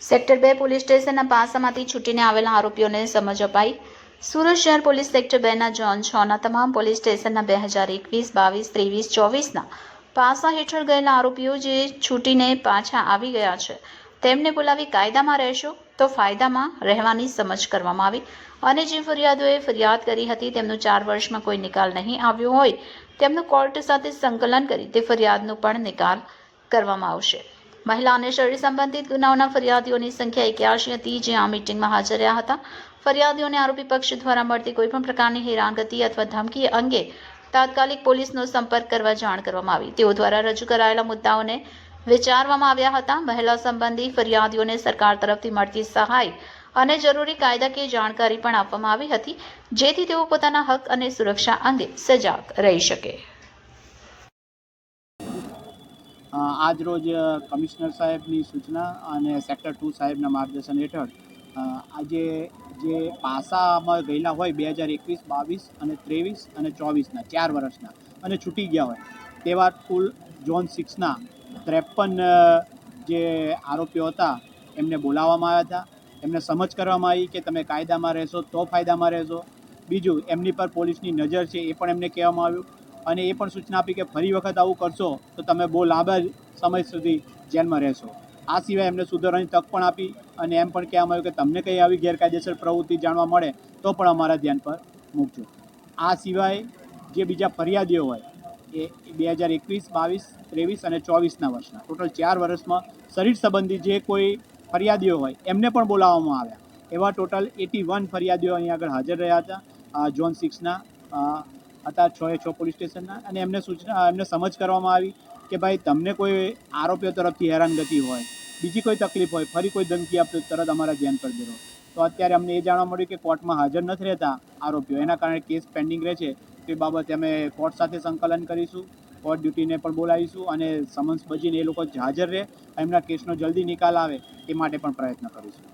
Sector 2 police સ્ટેશનના પાસામાંથી છૂટીને આવેલા આરોપીઓને સમજ અપાઈ। સુરત શહેર પોલીસ સેક્ટર 2ના ઝોન 6ના તમામ પોલીસ સ્ટેશનના 2021, 22, 23, 24ના પાસા હેઠળ ગયેલા આરોપીઓ જે છૂટીને પાછા આવી ગયા છે તેમને બોલાવી કાયદામાં રહેશો તો ફાયદામાં રહેવાની સમજ કરવામાં આવી અને જે ફરિયાદોએ ફરિયાદ કરી હતી તેમનું 4 વર્ષમાં કોઈ નિકાલ નહીં આવ્યો હોય તેમનું કોર્ટ સાથે સંકલન કરી તે ફરિયાદનો પણ નિકાલ કરવામાં આવશે। મહિલા અને શરીર સંબંધિત ગુનાઓના ફરિયાદીઓની સંખ્યા 81 હતી જે આ મીટિંગમાં હાજર રહ્યા હતા। ફરિયાદીઓને આરોપી પક્ષ દ્વારા મળતી કોઈપણ પ્રકારની હેરાનગતિ અથવા ધમકી અંગે તાત્કાલિક પોલીસનો સંપર્ક કરવા જાણ કરવામાં આવી। તેઓ દ્વારા રજૂ કરાયેલા મુદ્દાઓને વિચારવામાં આવ્યા હતા। મહિલા સંબંધી ફરિયાદીઓને સરકાર તરફથી મળતી સહાય અને જરૂરી કાયદાકીય જાણકારી પણ આપવામાં આવી હતી જેથી તેઓ પોતાના હક અને સુરક્ષા અંગે સજાગ રહી શકે। આજ રોજ કમિશનર સાહેબની સૂચના અને સેક્ટર 2 સાહેબના માર્ગદર્શન હેઠળ આજે જે પાસામાં ગયેલા હોય 2021, 22 અને 23 અને 24ના 4 વર્ષના અને છૂટી ગયા હોય તેવા કુલ ઝોન 6ના 53 જે આરોપીઓ હતા એમને બોલાવવામાં આવ્યા હતા। એમને સમજ કરવામાં આવી કે તમે કાયદામાં રહેશો તો ફાયદામાં રહેશો। બીજું એમની પર પોલીસની નજર છે એ પણ એમને કહેવામાં આવ્યું અને એ પણ સૂચના આપી કે ફરી વખત આવું કરશો તો તમે બહુ લાંબા સમય સુધી જેલમાં રહેશો। આ સિવાય એમને સુધારવાની તક પણ આપી અને એમ પણ કહેવામાં આવ્યું કે તમને કંઈ આવી ગેરકાયદેસર પ્રવૃત્તિ જાણવા મળે તો પણ અમારા ધ્યાન પર મૂકજો। આ સિવાય જે બીજા ફરિયાદીઓ હોય એ 2021, 22, 23 અને 24ના વર્ષના ટોટલ 4 વર્ષમાં શરીર સંબંધી જે કોઈ ફરિયાદીઓ હોય એમને પણ બોલાવવામાં આવ્યા। એવા ટોટલ 81 ફરિયાદીઓ અહીં આગળ હાજર રહ્યા હતા ઝોન 6ના હતા 6 પોલીસ સ્ટેશનના અને એમને સમજ કરવામાં આવી કે ભાઈ તમને કોઈ આરોપીઓ તરફથી હેરાનગતિ હોય, બીજી કોઈ તકલીફ હોય, ફરી કોઈ ધમકી આપતો તરત અમારા ધ્યાન પર દોરો। તો અત્યારે અમને એ જાણવા મળ્યું કે કોર્ટમાં હાજર નથી રહેતા આરોપીઓ, એના કારણે કેસ પેન્ડિંગ રહે છે। તે બાબતે અમે કોર્ટ સાથે સંકલન કરીશું, કોર્ટ ડ્યુટીને પણ બોલાવીશું અને સમન્સ બજીને એ લોકો હાજર રહે, એમના કેસનો જલ્દી નિકાલ આવે એ માટે પણ પ્રયત્ન કરીશું।